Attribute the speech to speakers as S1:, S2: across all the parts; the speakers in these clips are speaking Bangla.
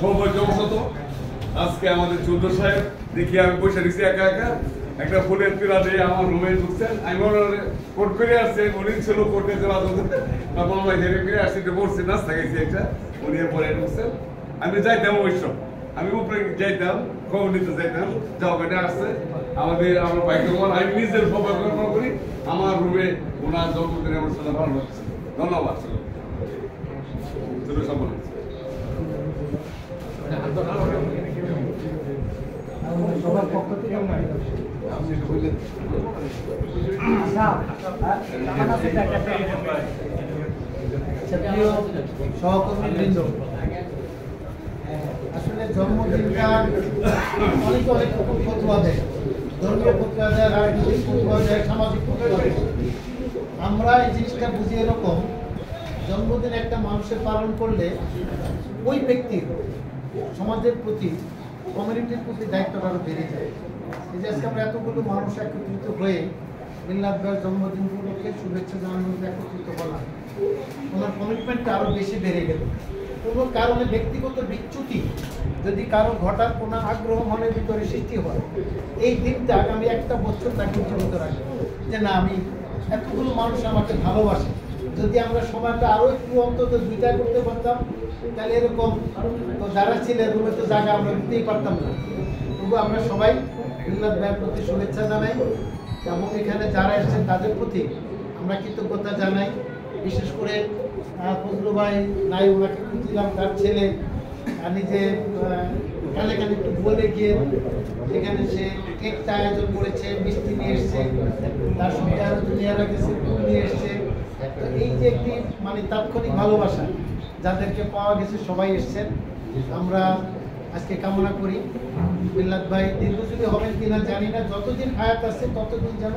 S1: সৌভাগ্যবশত আজকে আমাদের চৌধ সাহেব দেখি আমি বসে দিচ্ছি একা একা একটা ফুলের পিলা দিয়ে আমার রুমে ঢুকছেন। আমি কোর্ট করে আসছে, উনি ছিল কোর্টে যাওয়া তখন আমরা হেরে ফিরে আসছি, বসছি নাস্তা খাইছি একটা, উনি পরে ঢুকছেন। আমি যাইতাম ওইসব, আমি উপরে যাইতাম, খবর নিতে যাইতাম, যাও কেটে আসছে আমাদের আমার বাইকে। আমি নিজের সৌভাগ্য করি আমার রুমে ওনার জন্মদিনে আমার সাথে ভালো হচ্ছে। ধন্যবাদ। সম্মান
S2: সবার পক্ষ থেকে সহকর্মীবৃন্দ, আসলে জন্মদিনটা অনেক অনেক ফতুয়া দেয়, ধর্মীয় ফতুয়া দেয়, রাজনৈতিক ফতুয়া দেয়, সামাজিক ফতুয়া দেয়। আমরা এই জিনিসটা বুঝি এরকম, জন্মদিন একটা মানুষের পালন করলে ওই ব্যক্তির সমাজের প্রতি, কমিউনিটির প্রতি দায়িত্বটা আরও বেড়ে যায়। এই যে আজকে আমরা এতগুলো মানুষ একত্রিত হয়ে মিল্লাত ভাইয়ের জন্মদিন উপলক্ষে শুভেচ্ছা জানানোর একত্রিত হলাম, ওনার কমিটমেন্টটা আরও বেশি বেড়ে গেল। কোনো কারণে ব্যক্তিগত বিচ্যুতি যদি কারো ঘটার কোনো আগ্রহ মনের ভিতরে সৃষ্টি হয়, এই দিনটা আমি একটা বছর তাকে উজ্জীবিত রাখবো যে না, আমি এতগুলো মানুষ আমাকে ভালোবাসে। যদি আমরা সময়টা আরও একটু অন্তত দুইটা করতে পারতাম, তাহলে এরকম তো যারা ছিলেন রুমে তো জায়গা আমরা দিতেই পারতাম না। তবু আমরা সবাই মিল্লাত ভাইয়ের প্রতি শুভেচ্ছা জানাই এবং এখানে যারা এসেছেন তাদের প্রতি আমরা কৃতজ্ঞতা জানাই। বিশেষ করে ফজলু ভাই নাই, ওনাকে খুঁজছিলাম, তার ছেলে নিজে কানে কানে একটু বলে গিয়ে এখানে সে কেকটা আয়োজন করেছে, মিষ্টি নিয়ে এসছে, তার সঙ্গে আরো দুনিয়ারা গেছে, ফুল নিয়ে এসছে। তো এই যে একটি মানে তাৎক্ষণিক ভালোবাসা, যাদেরকে পাওয়া গেছে সবাই এসছেন। আমরা আজকে কামনা করি মিল্লাত ভাই দীর্ঘজীবী হবেন কিনা জানি না, যতদিন হায়াত আছে ততদিন যেন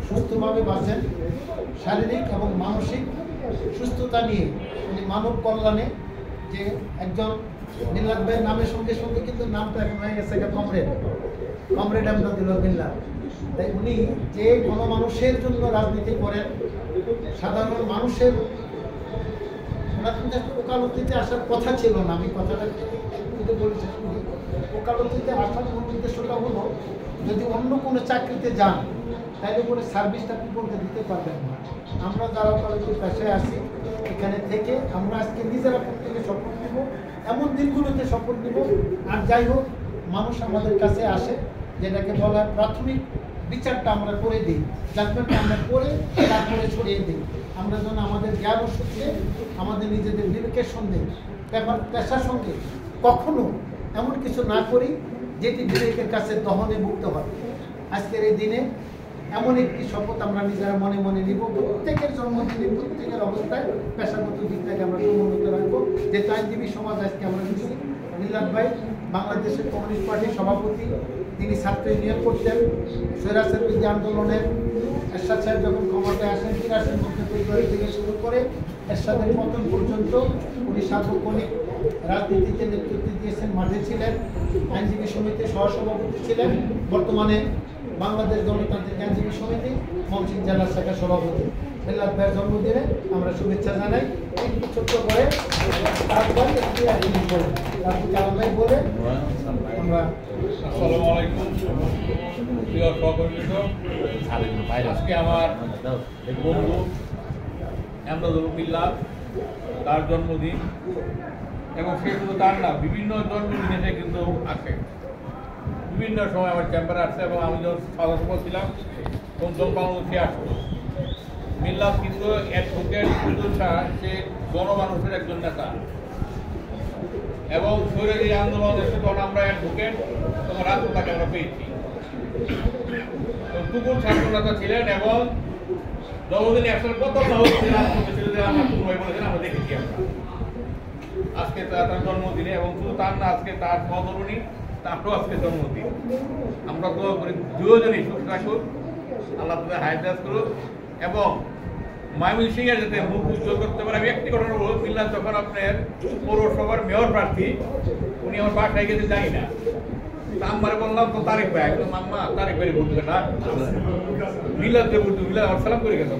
S2: সুস্থভাবে বাঁচেন, শারীরিক এবং মানসিক সুস্থতা নিয়ে, মানে মানব কল্যাণে। যে একজন মিল্লাত ভাইয়ের নামের সঙ্গে সঙ্গে কিন্তু নামটা এখন হয়ে গেছে কমরেড আমদাদুল্লাহ মিল্লাত। তাই উনি যে কোনো মানুষের জন্য রাজনীতি করেন, সাধারণ মানুষের, ওনার কিন্তু ওকালতিতে আসার কথা ছিল না। আমি কথাটা বলেছি, ওকালতিতে আসার মূল উদ্দেশ্যটা হলো যদি অন্য কোনো চাকরিতে যান তাহলে করে সার্ভিসটা পিপলকে দিতে পারবেন না। আমরা যারা ওকালতির পেশায় আছি, এখানে থেকে আমরা আজকে নিজেরা প্রত্যেকে শপথ নেব, এমন দিনগুলোতে শপথ নেব। আর যাই হোক, মানুষ আমাদের কাছে আসে, যেটাকে বলা প্রাথমিক বিচারটা আমরা করে দিই, জাজমেন্টটা আমরা করে তারপরে ছড়িয়ে দিই। আমরা যেন আমাদের জ্ঞান ও সূত্রে, আমাদের নিজেদের বিবেকের সঙ্গে, পেশার সঙ্গে কখনো এমন কিছু না করি যেটি বিবেকের কাছে দহনে মুক্ত হয়। আজকের এই দিনে এমন একটি শপথ আমরা নিজেরা মনে মনে নিব, প্রত্যেকের জন্মদিনে প্রত্যেকের অবস্থায় পেশাগত দিকটাকে আমরা সমুন্নত রাখবো। যেহেতু আইনজীবী সমাজ আজকে আমরা নিচ্ছি, মিল্লাত ভাই বাংলাদেশের কমিউনিস্ট পার্টির সভাপতি, তিনি ছাত্র ইউনিয়ন করতেন। স্বৈরাচার বিরোধী আন্দোলনের এরশাদ সাহেব যখন ক্ষমতায় আসেন, ৮৩ মধ্যে পরিবারের থেকে শুরু করে এরশাদের পতন পর্যন্ত উনি সার্বক্ষণিক রাজনীতিতে নেতৃত্ব দিয়েছেন, মাঠে ছিলেন, আইনজীবী সমিতির সহসভাপতি ছিলেন, বর্তমানে বাংলাদেশ গণতান্ত্রিক আইনজীবী সমিতি ময়মনসিংহ জেলার শাখা সভাপতি। মিল্লাত ভাইয়ের জন্মদিনে আমরা শুভেচ্ছা জানাই। একটু ছোট্ট করে তারপর বলে আমরা
S3: আসসালামু আলাইকুম প্রিয় সহকর্মীবৃন্দ, আজকে আমার বন্ধু আমদাদুল মিল্লাত, তার জন্মদিন, এবং সে শুধু তার না, বিভিন্ন জন্মদিনে কিন্তু আসে, বিভিন্ন সময় আমার চেম্বারে আসছে, এবং আমি যখন সদস্য ছিলাম তখন বাংলাদেশে আসতো। মিল্লাত কিন্তু অ্যাডভোকেট শুধু সে গণমানুষের একজন নেতা, এবং শরীরে আন্দোলন এসে তখন আমরা অ্যাডভোকেট, তখন রাজপথে আমরা পেয়েছি। তুকুর ছাত্র নেতা ছিলেন, এবং যতদিন একসাথে প্রথম না হচ্ছিল আমার তুকুর ভাই বলেছেন, আমরা দেখেছি আমরা আজকে তার জন্মদিনে। এবং শুধু তার না, আজকে তার সহধর্মিণী, তারও আজকে জন্মদিন। আমরা দোয়া করি দুজনই সুখ থাকুক, আল্লাহ তাদের হায়াত করুক, এবং ময়মনসিংহে যাতে মুখ উজ্জ্বল করতে পারে। আমি একটি ঘটনা বলব, মিল্লাত যখন আপনার পৌরসভার মেয়র প্রার্থী, উনি আমার বাসায় গেছে জানি না, আমার বললাম তো তারিক ভাই, মাম্মা তারিক ভাই ভোট দেবে না, মিল্লাতে ভোট দেবে, মিল্লাত আমার সালাম করে গেছে,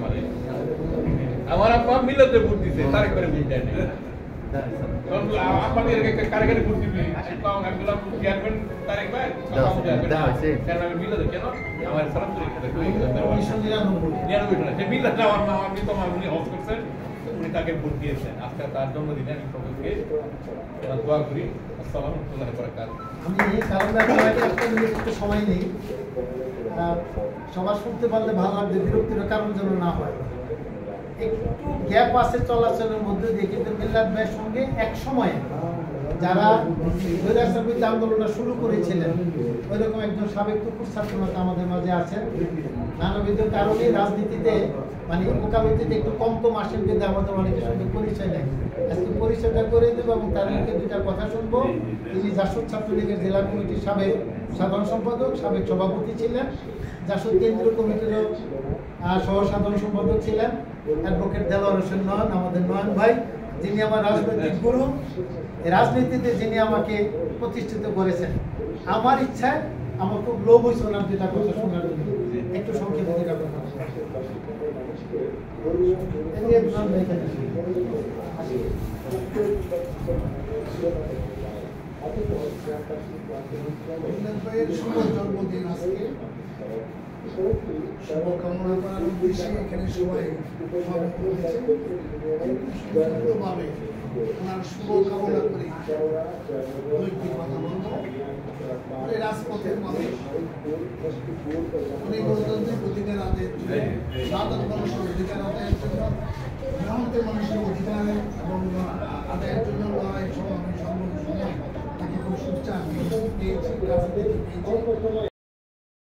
S3: আমার আব্বা মিল্লাতে ভোট দিচ্ছে, তারিক ভাই ভোট দেয় না। আমাদের একটা কারিগরি ভর্তি নেই আমি বললাম চেয়ারম্যান তারেক ভাই চেয়ারম্যান মিলে কেন আমার সালাম করে 1999 সে মিলে আমার মা আমি তো আমার উনি হজ করছেন উনি তাকে ভোট দিয়েছেন আজকে তার জন্মদিনে আমি সকলকে দোয়া করি আসসালামু আলাইকুম ওয়া বারাকাতুহু।
S2: আমি কারণ একটা মিনিট একটু সময় নেই, সবার শুনতে পারলে ভালো লাগবে, বিরক্তির কারণ যেন না হয়। একটু গ্যাপ আছে চলাচলের মধ্যে দিয়ে, কিন্তু মিল্লাত ভাইয়ের সঙ্গে এক সময়ে যারা স্বৈরাচার বিরোধী আন্দোলনটা শুরু করেছিলেন ওইরকম একজন সাবেক তুকুর ছাত্রনেতা আমাদের মাঝে আছেন। নানাবিধ কারণে রাজনীতিতে মানে ওকালতিতে একটু কম কম আসেন, কিন্তু আমাদের অনেকের সঙ্গে পরিচয় নেই। আজকে পরিচয়টা করে দেবো এবং তার মুখে দুইটা কথা শুনবো। তিনি জাসদ ছাত্রলীগের জেলা কমিটির সাবেক সাধারণ সম্পাদক, সাবেক সভাপতি ছিলেন, জাসদ কেন্দ্রীয় কমিটিরও সহ সাধারণ সম্পাদক ছিলেন। অ্যাডভোকেট দেলোয়ার হোসেন নয়ন, আমাদের নয়ন ভাই, যিনি আমার রাজনৈতিক গুরু, রাজনীতিতে যিনি আমাকে প্রতিষ্ঠিত করেছেন। আমার ইচ্ছায় আমার খুব লোভ হয়েছে ওনার দুটা কথা শোনার জন্য, একটু সংক্ষেপে দুটা কথা।
S4: জন্মদিন আজকে শুভকামনা করার উদ্দেশ্যে এখানে সবাই সুন্দরভাবে ওনার শুভকামনা করি। দুইটি কথা বলবো, উনি রাজপথের মানুষ, উনি গণতান্ত্রিক অধিকার আদায়ের জন্য, সাধারণ মানুষের অধিকার আদায়ের জন্য, গ্রামের মানুষের অধিকার এবং আদায়ের জন্য লড়াই সংগ্রামী সর্বসময় তাকে খুব সোচ্চার পেয়েছি, রাজনীতি পেয়েছি।